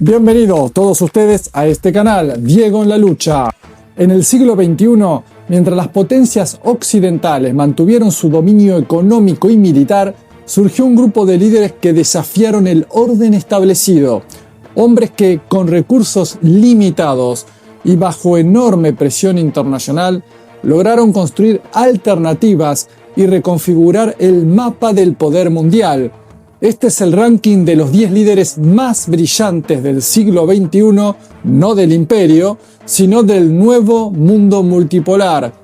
Bienvenidos todos ustedes a este canal, Diego en la Lucha. En el siglo XXI, mientras las potencias occidentales mantuvieron su dominio económico y militar, surgió un grupo de líderes que desafiaron el orden establecido. Hombres que, con recursos limitados y bajo enorme presión internacional, lograron construir alternativas y reconfigurar el mapa del poder mundial. Este es el ranking de los 10 líderes más brillantes del siglo XXI, no del imperio, sino del nuevo mundo multipolar,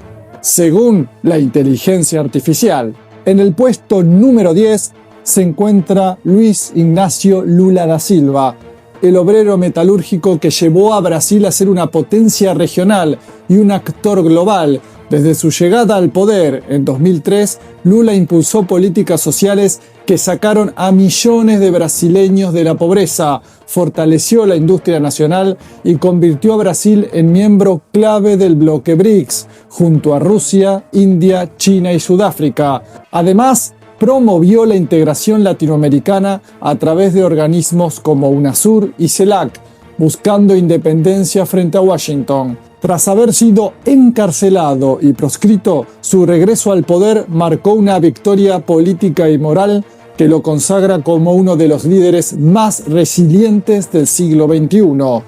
según la inteligencia artificial. En el puesto número 10 se encuentra Luiz Inácio Lula da Silva, el obrero metalúrgico que llevó a Brasil a ser una potencia regional y un actor global. Desde su llegada al poder en 2003, Lula impulsó políticas sociales que sacaron a millones de brasileños de la pobreza, fortaleció la industria nacional y convirtió a Brasil en miembro clave del bloque BRICS, junto a Rusia, India, China y Sudáfrica. Además, promovió la integración latinoamericana a través de organismos como UNASUR y CELAC, buscando independencia frente a Washington. Tras haber sido encarcelado y proscrito, su regreso al poder marcó una victoria política y moral que lo consagra como uno de los líderes más resilientes del siglo XXI.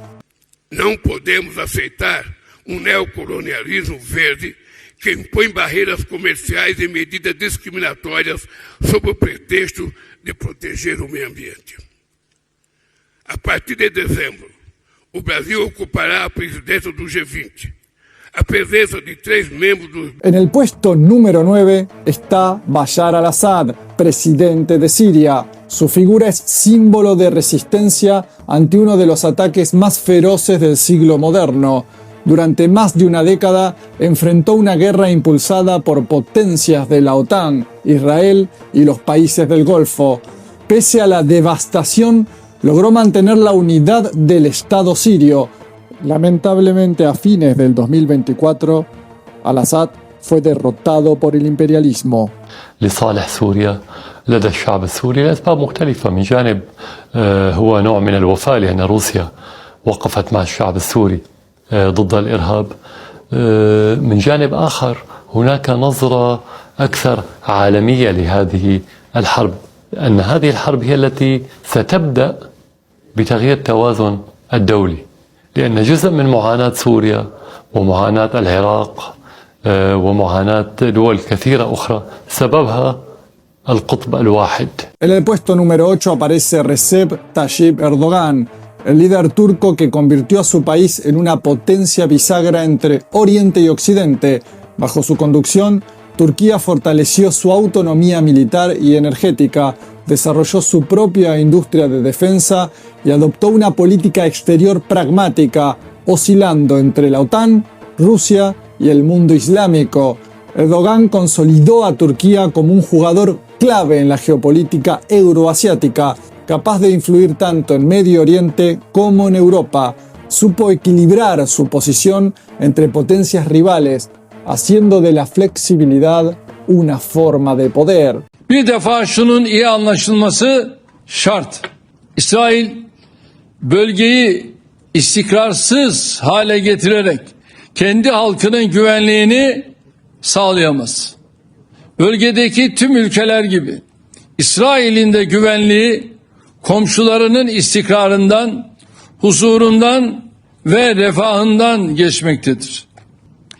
Não podemos aceitar neocolonialismo verde que impõe barreiras comerciais e medidas discriminatórias sob o pretexto de proteger o meio ambiente. A partir de dezembro, o Brasil ocupará a presidência do G20. A presencia de 3 miembros. En el puesto número 9 está Bashar al-Assad, presidente de Siria. Su figura es símbolo de resistencia ante uno de los ataques más feroces del siglo moderno. Durante más de una década enfrentó una guerra impulsada por potencias de la OTAN, Israel y los países del Golfo. Pese a la devastación, logró mantener la unidad del Estado sirio. Lamentablemente, a fines del 2024, al-Assad fue derrotado por el imperialismo. لصالح سوريا لدى الشعب السوري لأسباب مختلفة. من جانب هو نوع من الوفاء لأن روسيا وقفت مع الشعب السوري ضد الإرهاب. من جانب آخر هناك نظرة أكثر عالمية لهذه الحرب، أن هذه الحرب هي التي ستبدأ بتغيير التوازن الدولي، لأن جزء من معاناة سوريا ومعاناة العراق ومعاناة دول كثيرة أخرى سببها القطب الواحد. En el puesto número 8 aparece Recep Tayyip Erdogan, el líder turco que convirtió a su país en una potencia bisagra entre Oriente y Occidente. Bajo su conducción, Turquía fortaleció su autonomía militar y energética, desarrolló su propia industria de defensa y adoptó una política exterior pragmática, oscilando entre la OTAN, Rusia y el mundo islámico. Erdogan consolidó a Turquía como un jugador clave en la geopolítica euroasiática, capaz de influir tanto en Medio Oriente como en Europa. Supo equilibrar su posición entre potencias rivales, haciendo de la flexibilidad una forma de poder. Bir defa şunun iyi anlaşılması şart. İsrail bölgeyi istikrarsız hale getirerek kendi halkının güvenliğini sağlayamaz. Bölgedeki tüm ülkeler gibi İsrail'in de güvenliği komşularının istikrarından, huzurundan ve refahından geçmektedir.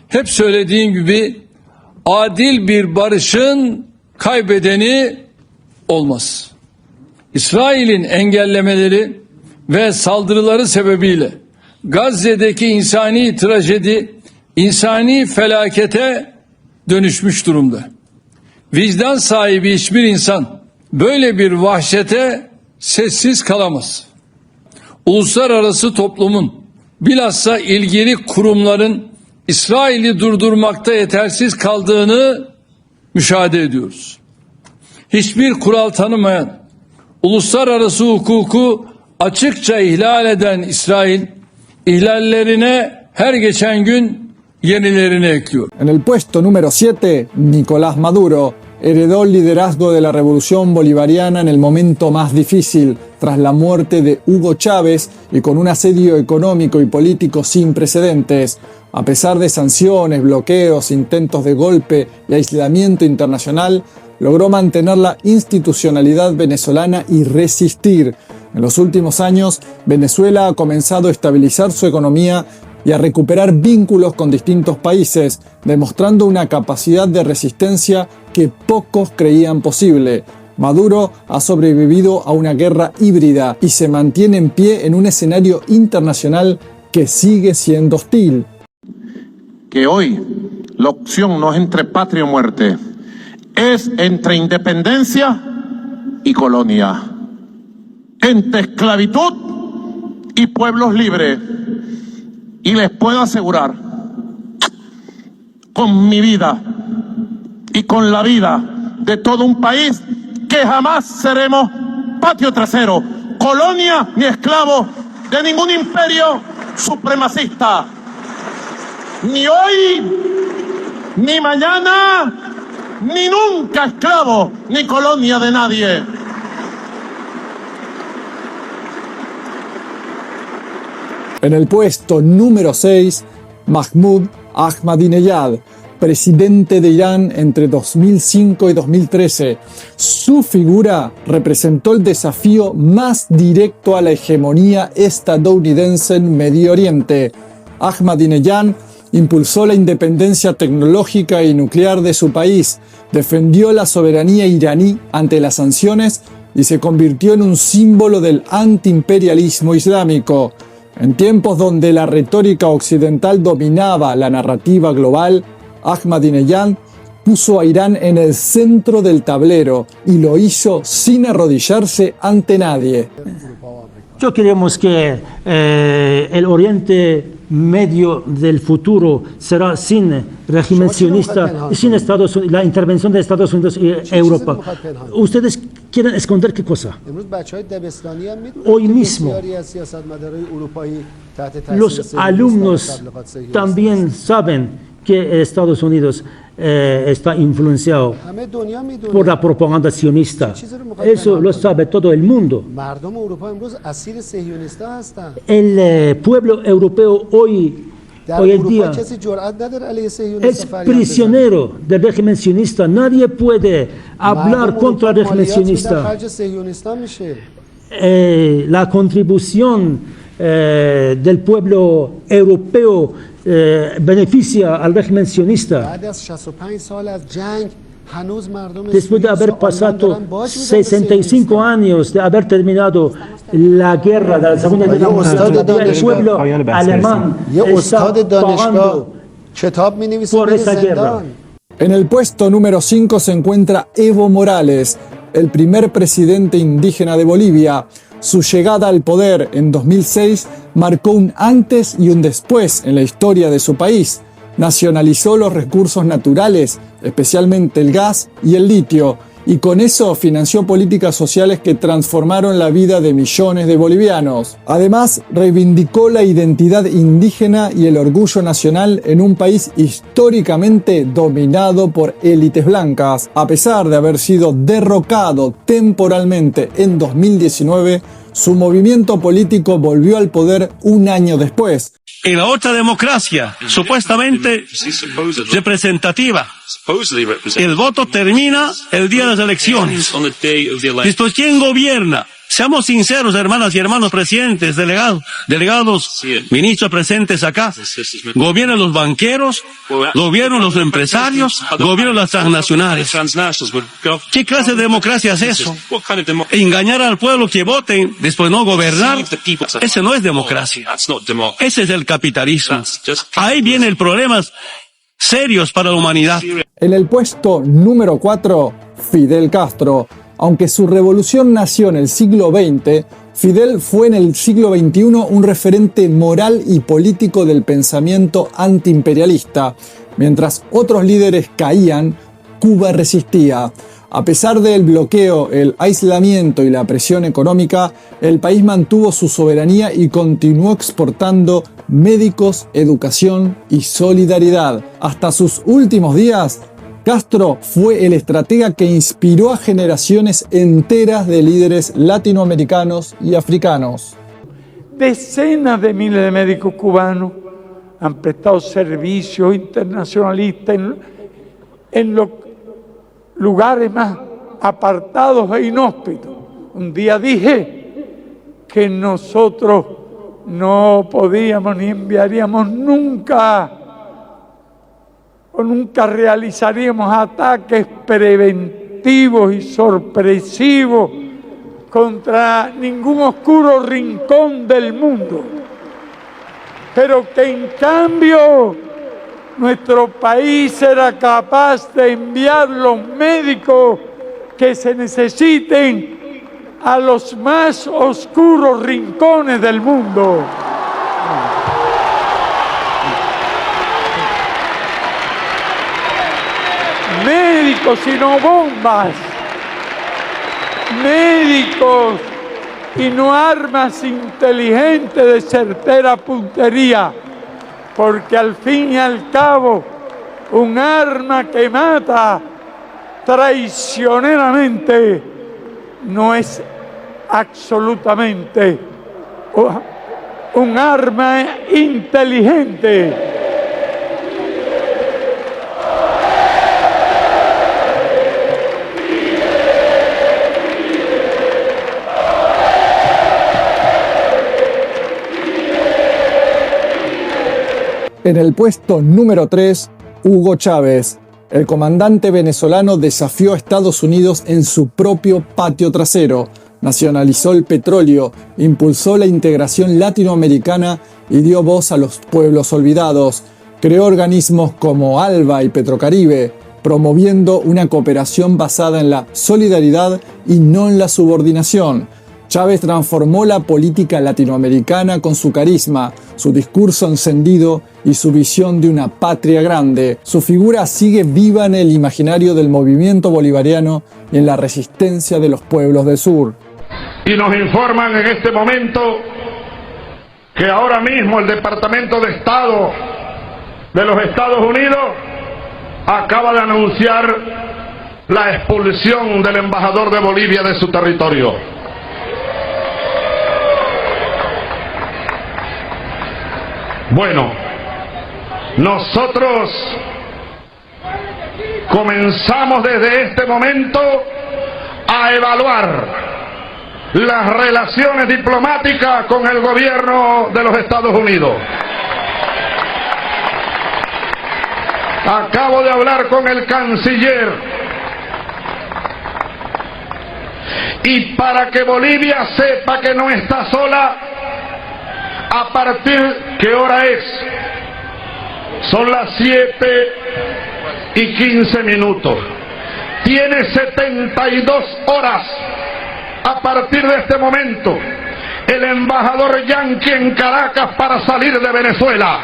Hep söylediğim gibi adil bir barışın kaybedeni olmaz. İsrail'in engellemeleri ve saldırıları sebebiyle Gazze'deki insani trajedi, insani felakete dönüşmüş durumda. Vicdan sahibi hiçbir insan böyle bir vahşete sessiz kalamaz. Uluslararası toplumun, bilhassa ilgili kurumların İsrail'i durdurmakta yetersiz kaldığını müşahede ediyoruz. Hiçbir kural tanımayan, uluslararası hukuku açıkça ihlal eden İsrail, ihlallerine her geçen gün yenilerini ekliyor. En el puesto número 7, Nicolás Maduro heredó el liderazgo de la revolución bolivariana en el momento más difícil. tras la muerte de Hugo Chávez y con un asedio económico y político sin precedentes. A pesar de sanciones, bloqueos, intentos de golpe y aislamiento internacional, logró mantener la institucionalidad venezolana y resistir. En los últimos años, Venezuela ha comenzado a estabilizar su economía y a recuperar vínculos con distintos países, demostrando una capacidad de resistencia que pocos creían posible. Maduro ha sobrevivido a una guerra híbrida y se mantiene en pie en un escenario internacional que sigue siendo hostil. Que hoy la opción no es entre patria o muerte, es entre independencia y colonia, entre esclavitud y pueblos libres. Y les puedo asegurar, con mi vida y con la vida de todo un país, que jamás seremos patio trasero, colonia ni esclavo de ningún imperio supremacista. Ni hoy, ni mañana, ni nunca esclavo, ni colonia de nadie. En el puesto número 6, Mahmoud Ahmadinejad, presidente de Irán entre 2005 y 2013. Su figura representó el desafío más directo a la hegemonía estadounidense en Medio Oriente. Ahmadinejad impulsó la independencia tecnológica y nuclear de su país, defendió la soberanía iraní ante las sanciones y se convirtió en un símbolo del antiimperialismo islámico. En tiempos donde la retórica occidental dominaba la narrativa global, Ahmadinejad puso a Irán en el centro del tablero y lo hizo sin arrodillarse ante nadie. Yo creemos que el Oriente Medio del futuro será sin régimen sionista y sin la intervención de Estados Unidos y Europa. ¿Ustedes quieren esconder qué cosa? Hoy mismo los alumnos también saben que Estados Unidos está influenciado por la propaganda sionista. Eso lo sabe todo el mundo. El pueblo europeo hoy en día es prisionero del régimen sionista. Nadie puede hablar contra el régimen sionista. La contribución del pueblo europeo beneficia al régimen sionista. Después de haber pasado 65 años de haber terminado la guerra de la Segunda Guerra Mundial, el pueblo alemán está pagando por esa guerra. En el puesto número 5 se encuentra Evo Morales, el primer presidente indígena de Bolivia. Su llegada al poder en 2006 marcó un antes y un después en la historia de su país. Nacionalizó los recursos naturales, especialmente el gas y el litio, y con eso financió políticas sociales que transformaron la vida de millones de bolivianos. Además, reivindicó la identidad indígena y el orgullo nacional en un país históricamente dominado por élites blancas. A pesar de haber sido derrocado temporalmente en 2019, su movimiento político volvió al poder un año después. En la otra democracia, supuestamente representativa, el voto termina el día de las elecciones. Después, ¿quién gobierna? Seamos sinceros, hermanas y hermanos presidentes, delegados, ministros presentes acá. Gobiernan los banqueros, gobiernan los empresarios, gobiernan las transnacionales. ¿Qué clase de democracia es eso? Engañar al pueblo que voten, después no gobernar. Ese no es democracia. Ese es el capitalismo. Ahí viene el problema serios para la humanidad. En el puesto número 4, Fidel Castro. Aunque su revolución nació en el siglo XX, Fidel fue en el siglo XXI un referente moral y político del pensamiento antiimperialista. Mientras otros líderes caían, Cuba resistía. A pesar del bloqueo, el aislamiento y la presión económica, el país mantuvo su soberanía y continuó exportando médicos, educación y solidaridad. Hasta sus últimos días, Castro fue el estratega que inspiró a generaciones enteras de líderes latinoamericanos y africanos. Decenas de miles de médicos cubanos han prestado servicios internacionalistas en los lugares más apartados e inhóspitos. Un día dije que nosotros no podíamos ni enviaríamos nunca o nunca realizaríamos ataques preventivos y sorpresivos contra ningún oscuro rincón del mundo, pero que en cambio nuestro país era capaz de enviar los médicos que se necesiten a los más oscuros rincones del mundo. Médicos y no bombas, médicos y no armas inteligentes de certera puntería, porque al fin y al cabo un arma que mata traicioneramente no es absolutamente un arma inteligente. En el puesto número 3, Hugo Chávez. El comandante venezolano desafió a Estados Unidos en su propio patio trasero, nacionalizó el petróleo, impulsó la integración latinoamericana y dio voz a los pueblos olvidados. Creó organismos como ALBA y Petrocaribe, promoviendo una cooperación basada en la solidaridad y no en la subordinación. Chávez transformó la política latinoamericana con su carisma, su discurso encendido y su visión de una patria grande. Su figura sigue viva en el imaginario del movimiento bolivariano y en la resistencia de los pueblos del sur. Y nos informan en este momento que ahora mismo el Departamento de Estado de los Estados Unidos acaba de anunciar la expulsión del embajador de Bolivia de su territorio. Bueno, nosotros comenzamos desde este momento a evaluar las relaciones diplomáticas con el gobierno de los Estados Unidos. Acabo de hablar con el canciller y para que Bolivia sepa que no está sola, a partir ¿qué hora es? Son las 7:15. Tiene 72 horas a partir de este momento el embajador yanqui en Caracas para salir de Venezuela.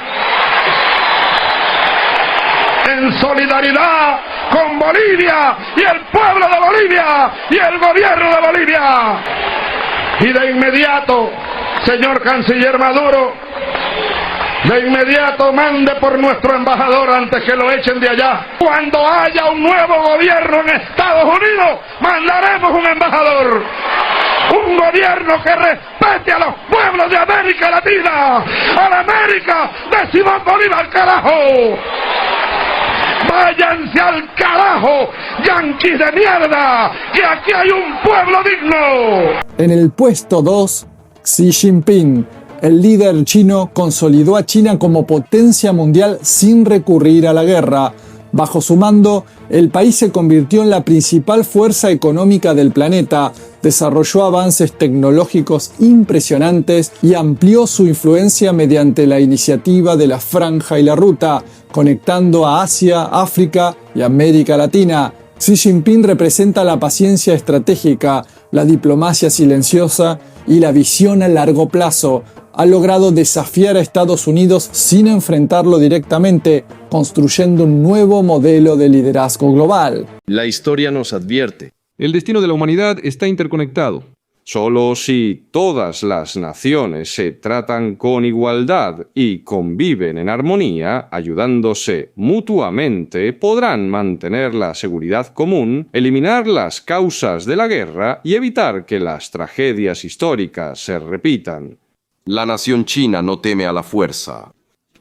En solidaridad con Bolivia y el pueblo de Bolivia y el gobierno de Bolivia. Y de inmediato, señor canciller Maduro, de inmediato mande por nuestro embajador antes que lo echen de allá. Cuando haya un nuevo gobierno en Estados Unidos, mandaremos un embajador. Un gobierno que respete a los pueblos de América Latina, a la América de Simón Bolívar, carajo. Váyanse al carajo, yanquis de mierda, que aquí hay un pueblo digno. En el puesto 2, Xi Jinping. El líder chino consolidó a China como potencia mundial sin recurrir a la guerra. Bajo su mando, el país se convirtió en la principal fuerza económica del planeta, desarrolló avances tecnológicos impresionantes y amplió su influencia mediante la iniciativa de la Franja y la Ruta, conectando a Asia, África y América Latina. Xi Jinping representa la paciencia estratégica, la diplomacia silenciosa y la visión a largo plazo. Ha logrado desafiar a Estados Unidos sin enfrentarlo directamente, construyendo un nuevo modelo de liderazgo global. La historia nos advierte. El destino de la humanidad está interconectado. Solo si todas las naciones se tratan con igualdad y conviven en armonía, ayudándose mutuamente, podrán mantener la seguridad común, eliminar las causas de la guerra y evitar que las tragedias históricas se repitan. La nación china no teme a la fuerza.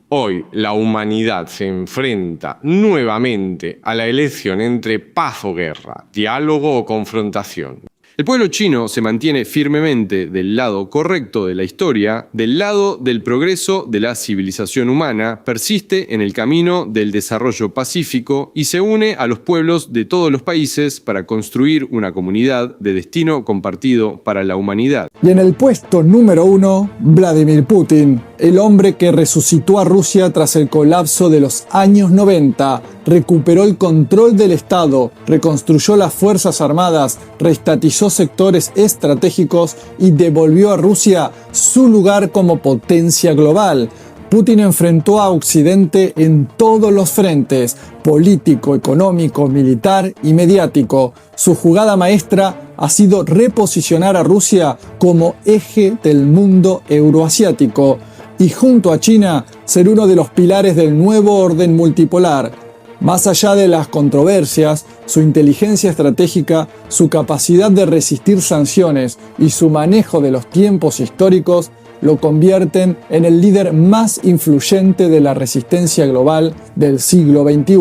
Hoy la humanidad se enfrenta nuevamente a la elección entre paz o guerra, diálogo o confrontación. El pueblo chino se mantiene firmemente del lado correcto de la historia, del lado del progreso de la civilización humana, persiste en el camino del desarrollo pacífico y se une a los pueblos de todos los países para construir una comunidad de destino compartido para la humanidad. Y en el puesto número 1, Vladimir Putin, el hombre que resucitó a Rusia tras el colapso de los años 90, recuperó el control del Estado, reconstruyó las Fuerzas Armadas, reestatizó sectores estratégicos y devolvió a Rusia su lugar como potencia global. Putin enfrentó a Occidente en todos los frentes, político, económico, militar y mediático. Su jugada maestra ha sido reposicionar a Rusia como eje del mundo euroasiático y junto a China ser uno de los pilares del nuevo orden multipolar. Más allá de las controversias, su inteligencia estratégica, su capacidad de resistir sanciones y su manejo de los tiempos históricos lo convierten en el líder más influyente de la resistencia global del siglo XXI.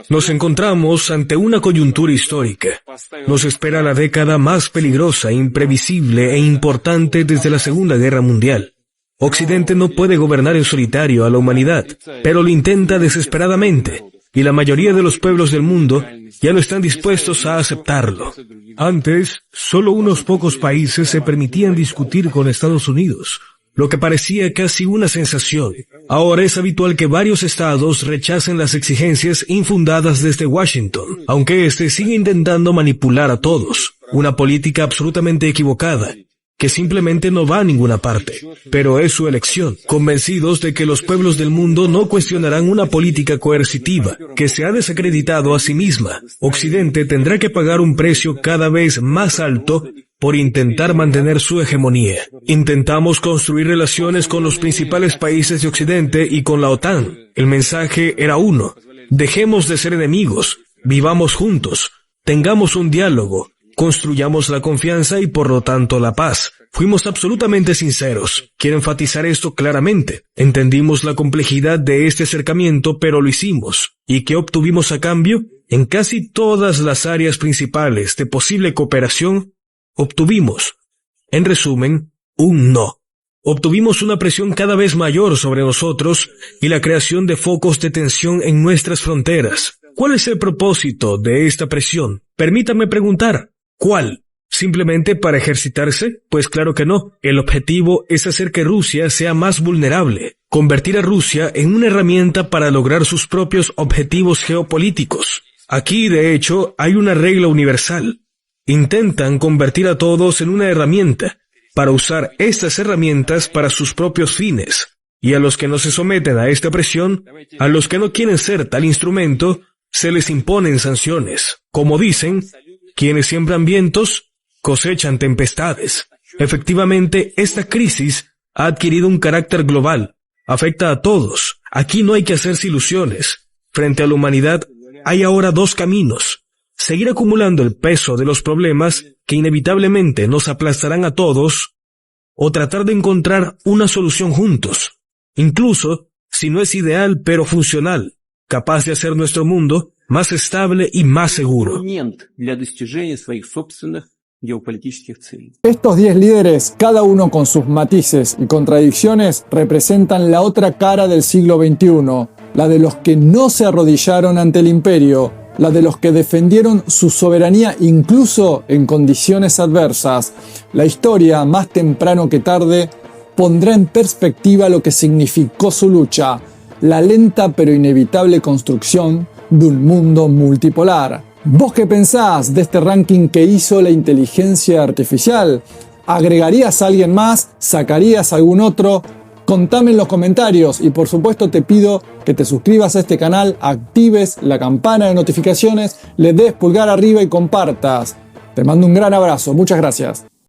Nos encontramos ante una coyuntura histórica. Nos espera la década más peligrosa, imprevisible e importante desde la Segunda Guerra Mundial. Occidente no puede gobernar en solitario a la humanidad, pero lo intenta desesperadamente, y la mayoría de los pueblos del mundo ya no están dispuestos a aceptarlo. Antes, solo unos pocos países se permitían discutir con Estados Unidos, lo que parecía casi una sensación. Ahora es habitual que varios estados rechacen las exigencias infundadas desde Washington, aunque éste sigue intentando manipular a todos. Una política absolutamente equivocada, que simplemente no va a ninguna parte. Pero es su elección, convencidos de que los pueblos del mundo no cuestionarán una política coercitiva, que se ha desacreditado a sí misma. Occidente tendrá que pagar un precio cada vez más alto por intentar mantener su hegemonía. Intentamos construir relaciones con los principales países de Occidente y con la OTAN. El mensaje era uno: dejemos de ser enemigos, vivamos juntos, tengamos un diálogo, construyamos la confianza y por lo tanto la paz. Fuimos absolutamente sinceros. Quiero enfatizar esto claramente. Entendimos la complejidad de este acercamiento, pero lo hicimos. ¿Y qué obtuvimos a cambio? En casi todas las áreas principales de posible cooperación, obtuvimos, en resumen, un no. Obtuvimos una presión cada vez mayor sobre nosotros y la creación de focos de tensión en nuestras fronteras. ¿Cuál es el propósito de esta presión? Permítame preguntar. ¿Cuál? ¿Simplemente para ejercitarse? Pues claro que no. El objetivo es hacer que Rusia sea más vulnerable, convertir a Rusia en una herramienta para lograr sus propios objetivos geopolíticos. Aquí, de hecho, hay una regla universal. Intentan convertir a todos en una herramienta, para usar estas herramientas para sus propios fines. Y a los que no se someten a esta presión, a los que no quieren ser tal instrumento, se les imponen sanciones. Como dicen, quienes siembran vientos, cosechan tempestades. Efectivamente, esta crisis ha adquirido un carácter global. Afecta a todos. Aquí no hay que hacerse ilusiones. Frente a la humanidad, hay ahora dos caminos. Seguir acumulando el peso de los problemas que inevitablemente nos aplastarán a todos, o tratar de encontrar una solución juntos. Incluso, si no es ideal pero funcional, capaz de hacer nuestro mundo más estable y más seguro. Estos 10 líderes, cada uno con sus matices y contradicciones, representan la otra cara del siglo XXI, la de los que no se arrodillaron ante el imperio, la de los que defendieron su soberanía incluso en condiciones adversas. La historia, más temprano que tarde, pondrá en perspectiva lo que significó su lucha, la lenta pero inevitable construcción de un mundo multipolar. ¿Vos qué pensás de este ranking que hizo la inteligencia artificial? ¿Agregarías a alguien más? ¿Sacarías a algún otro? Contame en los comentarios y por supuesto te pido que te suscribas a este canal, actives la campana de notificaciones, le des pulgar arriba y compartas. Te mando un gran abrazo, muchas gracias.